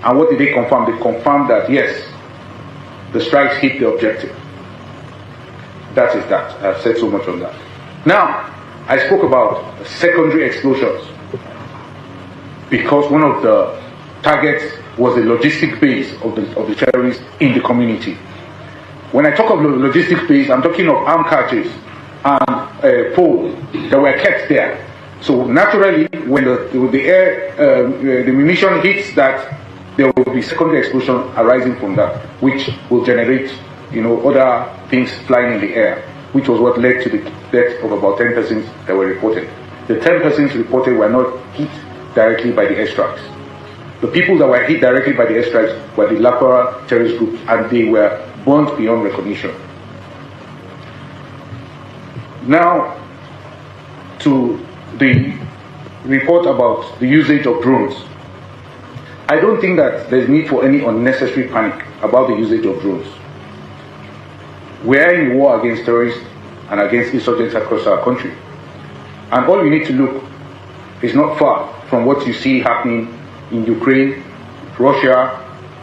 And what did they confirm? They confirmed that yes, the strikes hit the objective. That is that. I've said so much on that. Now, I spoke about secondary explosions because one of the targets was the logistic base of the terrorists in the community. When I talk of logistic base, I'm talking of arm cartridges and poles that were kept there. So naturally, when the munition hits that, there will be secondary explosion arising from that, which will generate, other things flying in the air, which was what led to the death of about 10 persons that were reported. The 10 persons reported were not hit directly by the airstrikes. The people that were hit directly by the airstrikes were the Lakurawa terrorist group, and they were burnt beyond recognition. Now, to the report about the usage of drones. I don't think that there's need for any unnecessary panic about the usage of drones. We are in war against terrorists and against insurgents across our country. And all you need to look is not far from what you see happening in Ukraine, Russia,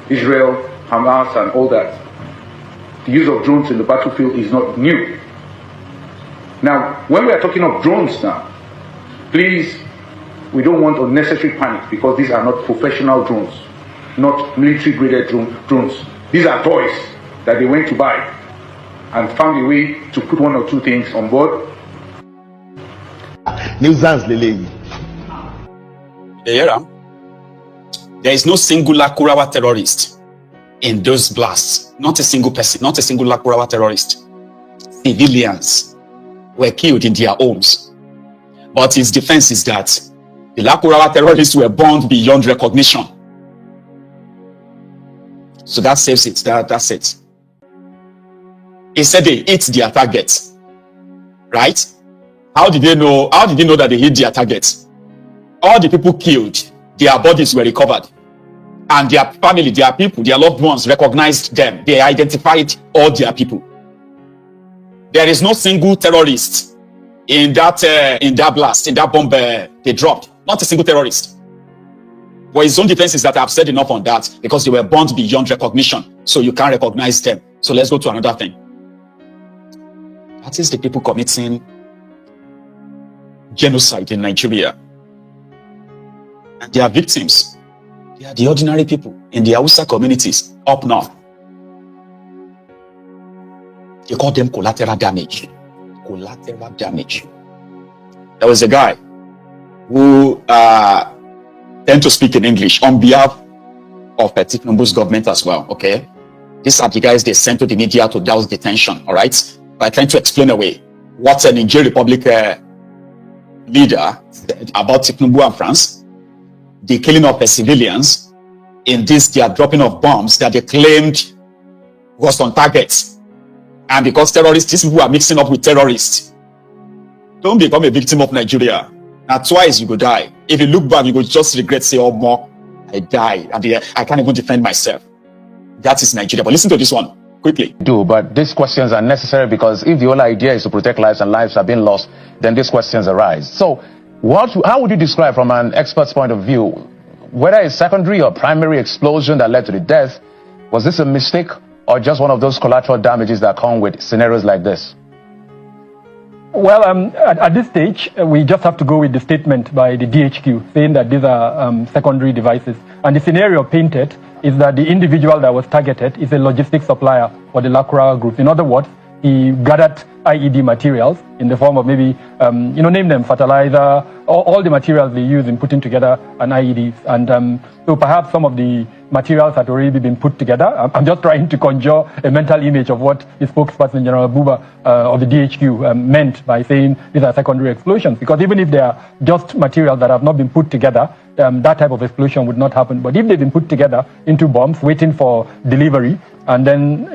Israel, Hamas, and all that. The use of drones in the battlefield is not new. Now, when we are talking of drones now, please, we don't want unnecessary panic because these are not professional drones, not military-graded drones. These are toys that they went to buy and found a way to put one or two things on board. There is no single Lakurawa terrorist in those blasts. Not a single person, not a single Lakurawa terrorist. Civilians were killed in their homes. But his defense is that the Lakurawa terrorists were burned beyond recognition. So that saves it. That's it. He said they hit their targets. Right? How did they know that they hit their targets? All the people killed, their bodies were recovered. And their family, their people, their loved ones recognized them. They identified all their people. There is no single terrorist in that blast, in that bomb they dropped. Not a single terrorist. But his own defense is that I've said enough on that because they were burned beyond recognition. So you can't recognize them. So let's go to another thing. That is the people committing genocide in Nigeria. And they are victims. They are the ordinary people in the Hausa communities. up north. They call them collateral damage. Collateral damage. There was a guy who tend to speak in English on behalf of Tinubu's government as well, okay? These are the guys they sent to the media to douse the tension, all right? By trying to explain away what a Niger Republic leader said about Tinubu and France, the killing of civilians in this, their dropping of bombs that they claimed was on target. And because terrorists, these people are mixing up with terrorists. Don't become a victim of Nigeria. Now twice you go die. If you look back, you will just regret, say, oh, more, I died. And I can't even defend myself. That is Nigeria. But listen to this one quickly. But these questions are necessary because if the whole idea is to protect lives and lives are being lost, then these questions arise. So how would you describe from an expert's point of view, whether a secondary or primary explosion that led to the death, was this a mistake or just one of those collateral damages that come with scenarios like this? Well, at this stage, we just have to go with the statement by the DHQ saying that these are secondary devices. And the scenario painted is that the individual that was targeted is a logistics supplier for the Lakurawa group. In other words, he gathered IED materials in the form of maybe, name them, fertilizer, all the materials they use in putting together an IED. And so perhaps some of the materials had already been put together. I'm just trying to conjure a mental image of what the spokesperson, General Buba, of the DHQ meant by saying these are secondary explosions. Because even if they are just materials that have not been put together, that type of explosion would not happen. But if they've been put together into bombs, waiting for delivery, and then,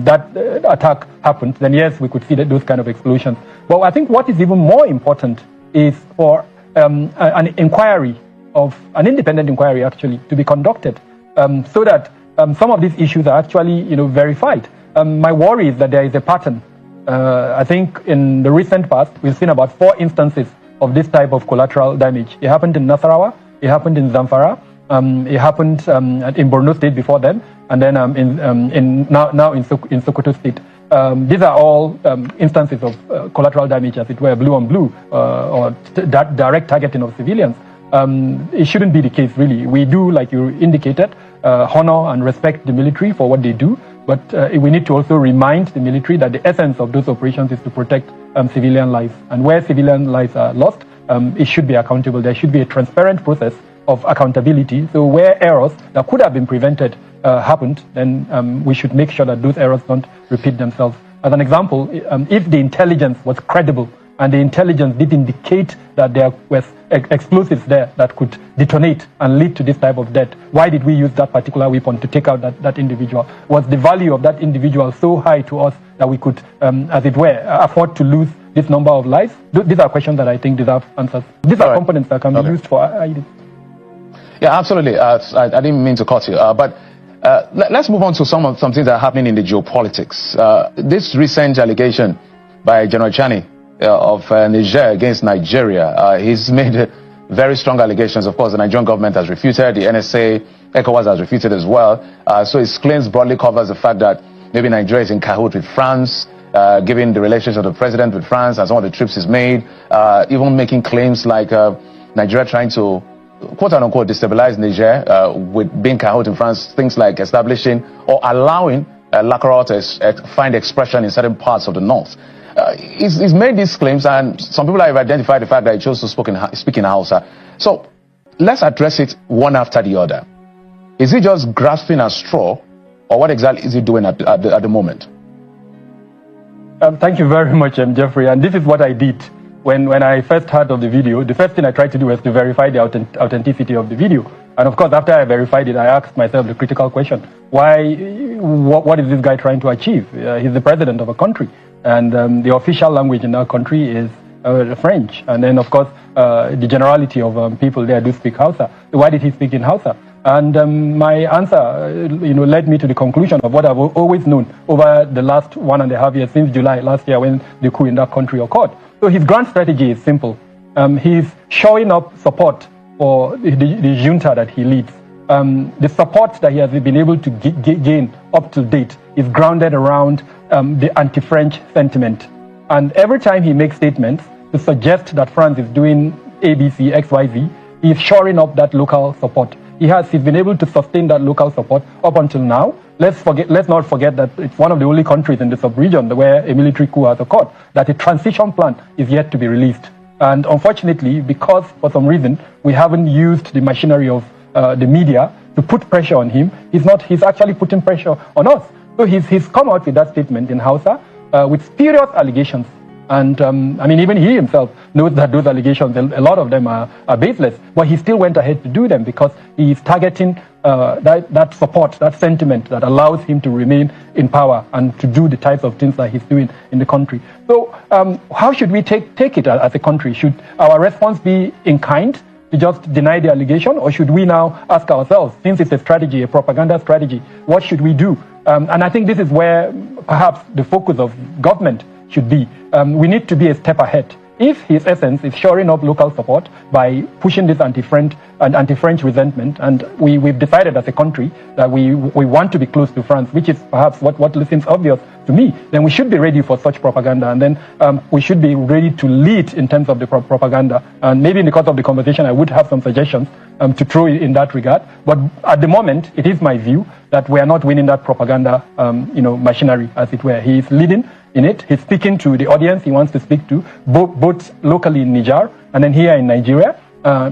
that attack happened, then yes, we could see those kind of explosions. But I think what is even more important is for an inquiry, an independent inquiry actually, to be conducted so that some of these issues are actually, verified. My worry is that there is a pattern. I think in the recent past, we've seen about 4 instances of this type of collateral damage. It happened in Nasarawa, it happened in Zamfara, it happened in Borno State before then, and then in Sokoto State. These are all instances of collateral damage, as it were, blue on blue, or direct targeting of civilians. It shouldn't be the case, really. We do, like you indicated, honor and respect the military for what they do, but we need to also remind the military that the essence of those operations is to protect civilian lives. And where civilian lives are lost, it should be accountable. There should be a transparent process of accountability. So where errors that could have been prevented happened, then we should make sure that those errors don't repeat themselves. As an example, if the intelligence was credible and the intelligence did indicate that there was explosives there that could detonate and lead to this type of death, why did we use that particular weapon to take out that individual? Was the value of that individual so high to us that we could, as it were, afford to lose this number of lives? These are questions that I think deserve answers. These are components that can be used for IED. Yeah, absolutely. I didn't mean to cut you, but let's move on to some things that are happening in the geopolitics. This recent allegation by General Chani of Niger against Nigeria, he's made very strong allegations. Of course, the Nigerian government has refuted, the NSA, ECOWAS has refuted as well. So his claims broadly covers the fact that maybe Nigeria is in cahoots with France, given the relationship of the president with France and some of the trips he's made, even making claims like Nigeria trying to quote-unquote destabilize Niger with being cahoots in France, things like establishing or allowing Lakurawa to find expression in certain parts of the north. He's made these claims, and some people have identified the fact that he chose to speak in Hausa. So let's address it one after the other. Is he just grasping at straw, or what exactly is he doing at the moment? Thank you very much, Jeffrey. And this is what I did when I first heard of the video. The first thing I tried to do was to verify the authenticity of the video. And of course, after I verified it, I asked myself the critical question: what is this guy trying to achieve? He's the president of a country, and the official language in our country is French. And then, of course, the generality of people there do speak Hausa. So why did he speak in Hausa? And my answer, led me to the conclusion of what I've always known over the last 1.5 years, since July last year when the coup in that country occurred. So his grand strategy is simple. He's showing up support for the junta that he leads. The support that he has been able to gain up to date is grounded around the anti-French sentiment. And every time he makes statements to suggest that France is doing ABC, XYZ, he's shoring up that local support. He's been able to sustain that local support up until now. Let's not forget that it's one of the only countries in the sub-region where a military coup has occurred, that a transition plan is yet to be released. And unfortunately, because for some reason we haven't used the machinery of the media to put pressure on him, he's actually putting pressure on us. So he's come out with that statement in Hausa with spurious allegations. And I mean, even he himself knows that those allegations, a lot of them are baseless, but he still went ahead to do them because he is targeting that support, that sentiment that allows him to remain in power and to do the types of things that he's doing in the country. So how should we take it as a country? Should our response be in kind to just deny the allegation, or should we now ask ourselves, since it's a strategy, a propaganda strategy, what should we do? And I think this is where perhaps the focus of government should be. We need to be a step ahead. If his essence is shoring up local support by pushing this anti-French resentment, and we've decided as a country that we want to be close to France, which is perhaps what seems obvious to me, then we should be ready for such propaganda, and then we should be ready to lead in terms of the propaganda. And maybe in the course of the conversation, I would have some suggestions to throw in that regard. But at the moment, it is my view that we are not winning that propaganda, machinery, as it were. He is leading in it. He's speaking to the audience he wants to speak to, both locally in Niger and then here in Nigeria.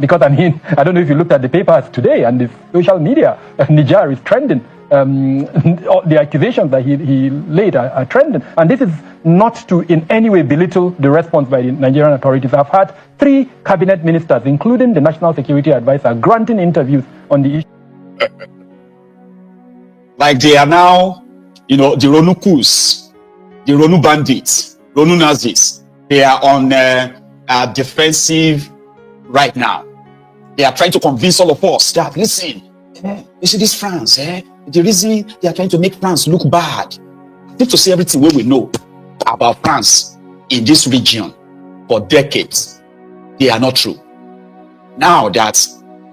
Because I mean, I don't know if you looked at the papers today and the social media, Niger is trending. The accusations that he laid are trending. And this is not to in any way belittle the response by the Nigerian authorities. I've had 3 cabinet ministers, including the National Security Advisor, granting interviews on the issue. Like they are now, the Ronukus, the Ronu bandits, Ronu Nazis. They are on defensive right now. They are trying to convince all of us that, listen, you see this France, the reason they are trying to make France look bad, I think to see everything what we know about France in this region for decades, they are not true. Now that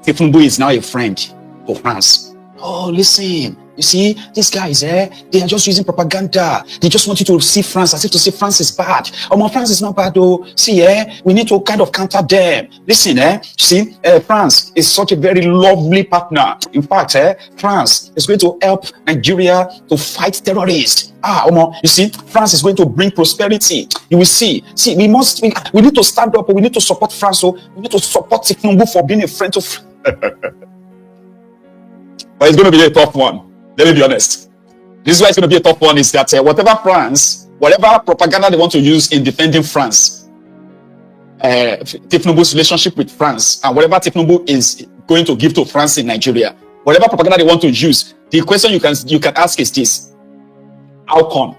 Tinubu is now a friend for France, oh, listen, you see, these guys, they are just using propaganda. They just want you to see France as if to say France is bad. Oh, my France is not bad, though. See, we need to kind of counter them. Listen, see, France is such a very lovely partner. In fact, France is going to help Nigeria to fight terrorists. You see, France is going to bring prosperity. You will see. See, we need to stand up. We need to support France. So we need to support Tinubu for being a friend of. But it's going to be a tough one. Let me be honest. This is why it's going to be a tough one, is that whatever propaganda they want to use in defending France, Tinubu's relationship with France, and whatever Tinubu is going to give to France in Nigeria, whatever propaganda they want to use, the question you can ask is this: how come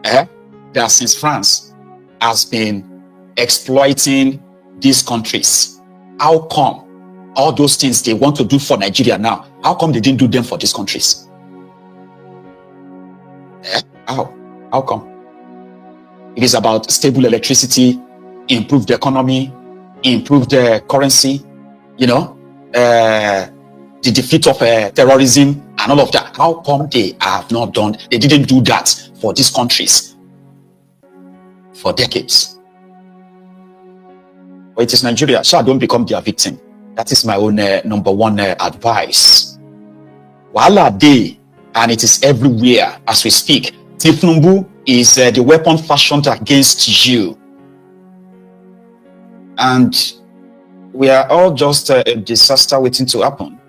that since France has been exploiting these countries, how come all those things they want to do for Nigeria now, how come they didn't do them for these countries? How come? It is about stable electricity, improved economy, improved currency, the defeat of terrorism and all of that. How come they didn't do that for these countries for decades? But it is Nigeria, so I don't become their victim. That is my own number one advice. Wahala day, and it is everywhere as we speak. Tinubu is the weapon fashioned against you. And we are all just a disaster waiting to happen,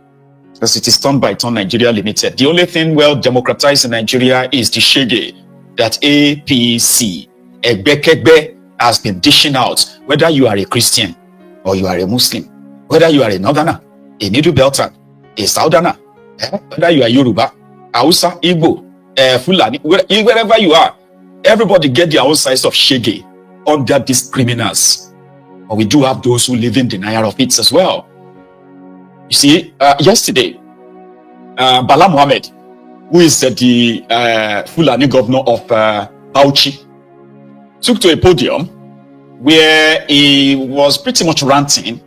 because it is turned by Turn Nigeria Limited. The only thing well democratized in Nigeria is the shege that APC, Egbekegbe, has been dishing out, whether you are a Christian or you are a Muslim, whether you are a Northerner, a Middle Belter, a Southerner, whether you are Yoruba, Hausa, Igbo, Fulani, wherever you are, everybody get their own size of shege under these criminals. But we do have those who live in denial of it as well. You see, yesterday, Bala Mohammed, who is the Fulani governor of Bauchi, took to a podium where he was pretty much ranting.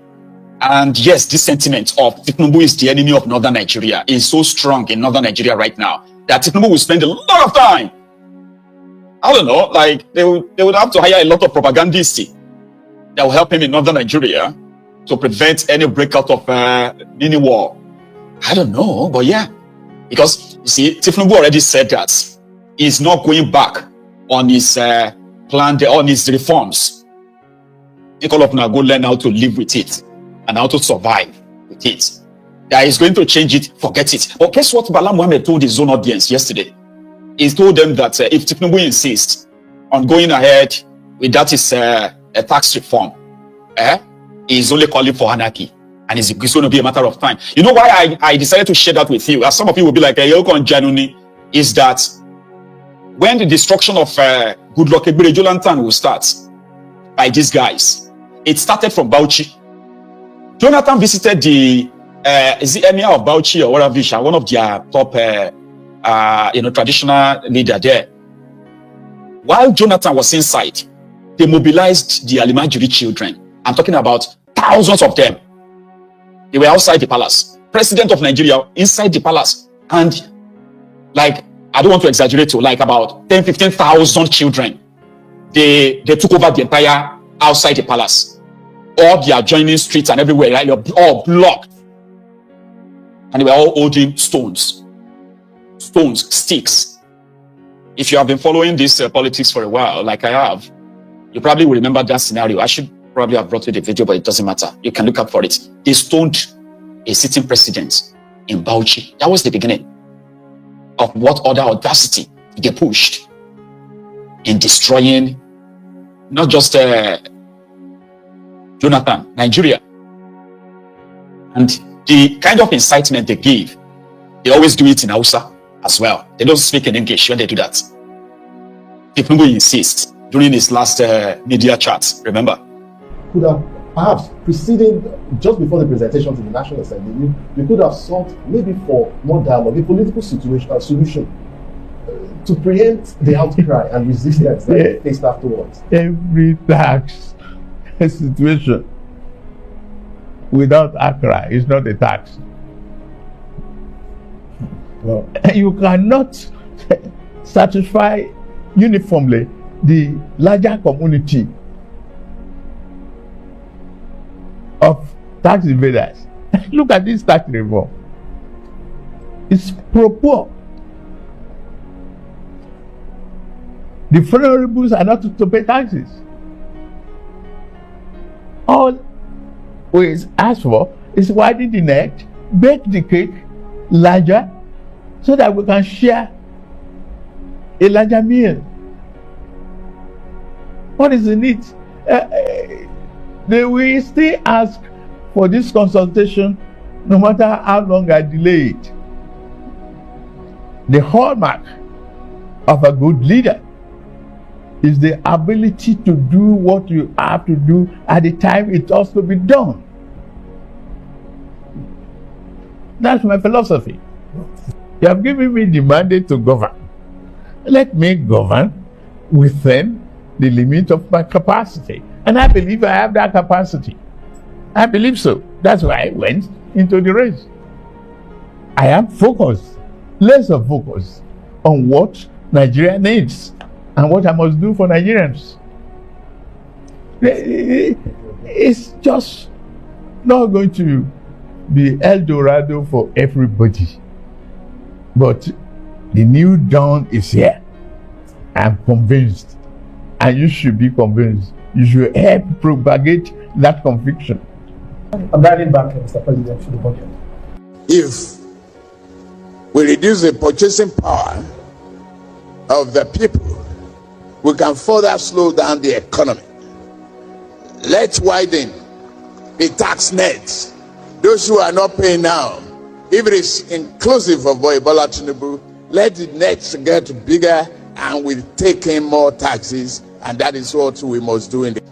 And yes, this sentiment of Tinubu is the enemy of Northern Nigeria is so strong in Northern Nigeria right now that Tinubu will spend a lot of time. I don't know, like they would have to hire a lot of propagandists that will help him in Northern Nigeria to prevent any breakout of mini war. I don't know, but yeah. Because, you see, Tinubu already said that he's not going back on his plan, on his reforms. He call up now, go learn how to live with it and how to survive with it. That he's going to change it, forget it. But guess what Bala Mohammed told his own audience yesterday? He told them that if Tinubu insists on going ahead with that is a tax reform, he's only calling for anarchy. And it's going to be a matter of time. You know why I decided to share that with you? As some of you will be like, is that when the destruction of Goodluck Ebele Jonathan will start by these guys, it started from Bauchi. Jonathan visited the is the emir of Bauchi or whatever, one of their top traditional leader there. While Jonathan was inside, they mobilized the Alimajiri children. I'm talking about thousands of them. They were outside the palace. President of Nigeria inside the palace. And like, I don't want to exaggerate to like about 10, 15,000 children. They took over the entire outside the palace. All the adjoining streets and everywhere, right? They were all blocked. And they were all holding stones, sticks. If you have been following this politics for a while, like I have, you probably will remember that scenario. I should probably have brought you the video, but it doesn't matter. You can look up for it. They stoned a sitting president in Bauchi. That was the beginning of what other audacity they pushed in destroying not just Jonathan, Nigeria. And the kind of incitement they give, they always do it in Hausa as well. They don't speak in English when they do that. People insist during his last media chat, remember? Could have perhaps preceded, just before the presentation to the National Assembly, you could have sought maybe for more dialogue, a political solution to preempt the outcry and resistance that they faced afterwards. Every tax situation without outcry is not a tax. Well, you cannot satisfy uniformly the larger community of tax evaders. Look at this tax reform. It's pro-poor. The vulnerables are not to pay taxes. All we ask for is widen the net, bake the cake larger, so that we can share a larger meal. What is the need? They will still ask for this consultation no matter how long I delay it. The hallmark of a good leader is the ability to do what you have to do at the time it has to be done. That's my philosophy. You have given me the mandate to govern. Let me govern within the limit of my capacity. And I believe I have that capacity. I believe so. That's why I went into the race. I am focused, laser focused on what Nigeria needs and what I must do for Nigerians. It's just not going to be El Dorado for everybody. But the new dawn is here. I'm convinced. And you should be convinced. You should help propagate that conviction. I'm writing back, Mr. President, to the budget. If we reduce the purchasing power of the people, we can further slow down the economy. Let's widen the tax net. Those who are not paying now, if it is inclusive of Bola Tinubu, let the nets get bigger and we'll take in more taxes, and that is what we must do in the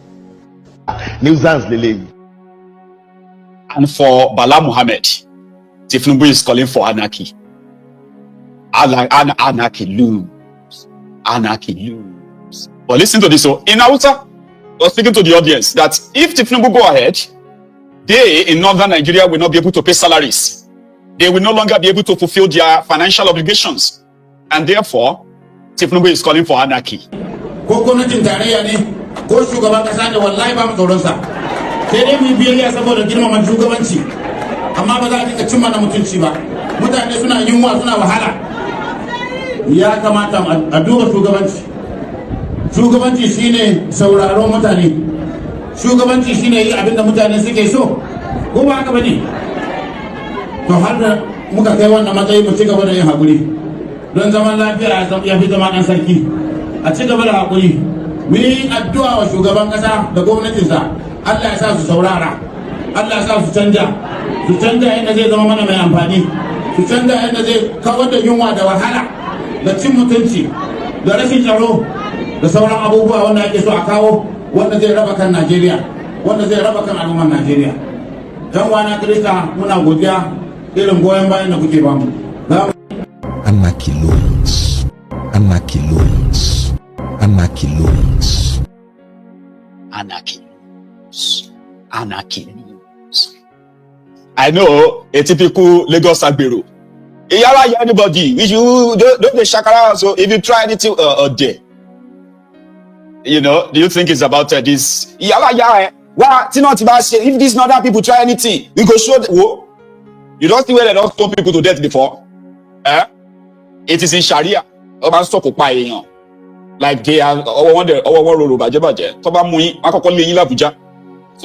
nuisance delay. And for Bala Mohammed, Tinubu is calling for anarchy. Anarchy lose. Anarchy lose. But listen to this. So in Hausa, I was speaking to the audience that if Tinubu go ahead, they in northern Nigeria will not be able to pay salaries. They will no longer be able to fulfill their financial obligations. And therefore, Tinubu is calling for anarchy. amma ba za ka cimma na mutunci ba. Mutane suna yunwa suna wahala. Ya kamata a duba shugabanci. Shugabanci shine sauraron mutane. Shugabanci shine yi abin da mutane suke so. Ko ba haka bane? To har da muka kai wannan matsayi mu ci gaba da yin hakuri. Don zaman lafiya ya fi zama ɗan sarki. A ci gaba da hakuri. Mu yi addu'a wa shugaban ƙasa da gwamnatinsa. Allah ya sa su saurara. Allah ya sa su canja. Su canja yadda zai zama mana mai amfani. Su canja yadda zai kawar da yunwa da wahala. Da cin mutunci. Da rashin tsaro. Da sauran abubuwa wanda ake so a kawo. Wanda zai raba kan Najeriya. Wanda zai raba kan al'ummar Najeriya. Dan wana Kirista muna godiya irin goyon bayan da kuke bamu. Anarchy loans. Anarchy loans. Anarchy loans. Anarchy loans. Anarchy loans. I know a typical Lagos Agbero. Yara anybody, if you don't the shakara, so if you try anything there, you know, do you think it's about this? Yara, why? If these other people try anything, we go show. Whoa. You don't see where they don't stone people to death before? It is in Sharia. Like they are some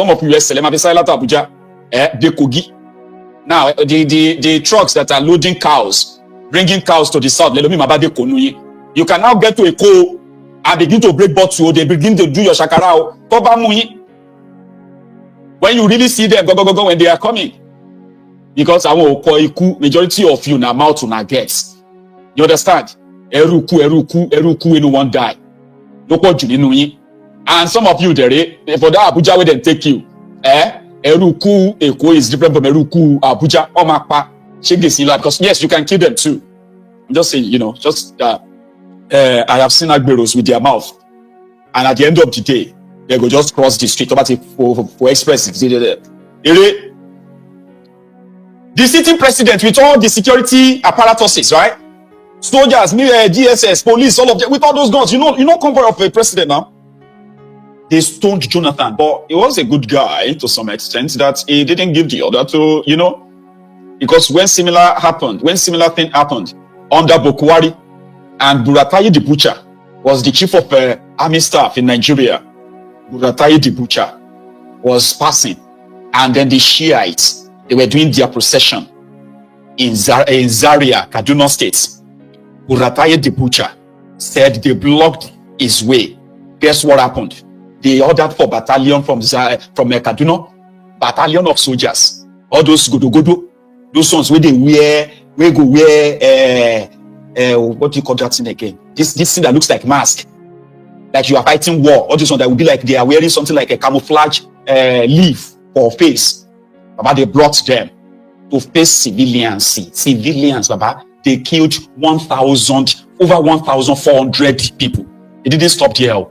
of you Abuja, they Kogi. Now the trucks that are loading cows, bringing cows to the south, you can now get to a co and begin to break bottle. They begin to do your shakara. When you really see them go when they are coming, because I will call majority of you now mouth to not get. You understand? Eruku, no one die. And some of you there, for that Abuja where they take you, Eruku Eko is different from Eruku Abuja Omakpa. Shake this in life because yes, you can kill them too. I'm just saying, you know, I have seen Agberos with their mouth, and at the end of the day, they go just cross the street for express. The sitting president with all the security apparatuses, right? Soldiers, GSS, police, all of them, with all those guns, you know, convoy of a president now. They stoned Jonathan, but he was a good guy to some extent that he didn't give the order to, you know, because when similar thing happened under Bokwari, and Buratai the Butcher was the chief of army staff in Nigeria. Buratai the Butcher was passing, and then the Shiites, they were doing their procession in Zaria, Kaduna State. Buratai the Butcher said they blocked his way. Guess what happened? They ordered for battalion from Kaduna, battalion of soldiers. All those gudu, those ones where they go wear what do you call that thing again? This thing that looks like mask, like you are fighting war. All this one that would be like they are wearing something like a camouflage leaf for face. Baba, they brought them to face civilians. Baba, they killed over 1,400 people. They didn't stop there.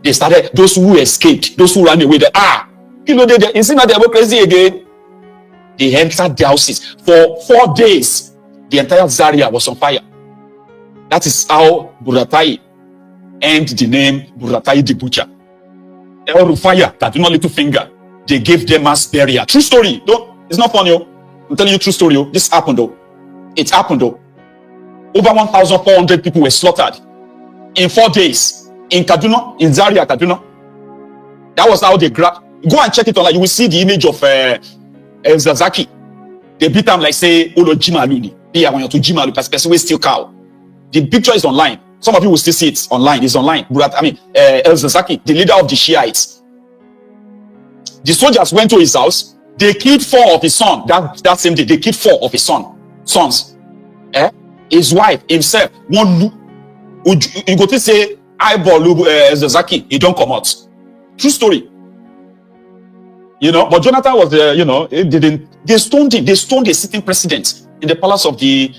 They started those who escaped, those who ran away. You know, it's not democracy again. They entered the houses for 4 days. The entire Zaria was on fire. That is how Buratai earned the name Buratai the Butcher. El Rufaya, that do not little finger, they gave them mass burial. True story. It's not funny. I'm telling you true story. This happened though. It happened though. Over 1,400 people were slaughtered in 4 days in Kaduna, in Zaria, Kaduna. That was how they grabbed. Go and check it online. You will see the image of El Zazaki. They beat them like say Olo Jimaluni. They are going to Jimalu because we still cow. The picture is online. Some of you will still see it online. It's online. El Zazaki, the leader of the Shiites. The soldiers went to his house. They killed 4 of his sons. That same day, they killed 4 of his sons. His wife, himself, one. You go to say, eyeball El Zazaki, he don't come out. True story. You know, but Jonathan was there, you know, they stoned him. They stoned a sitting president in the palace of the,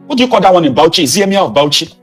what do you call that one in Bauchi? Is the emir of Bauchi?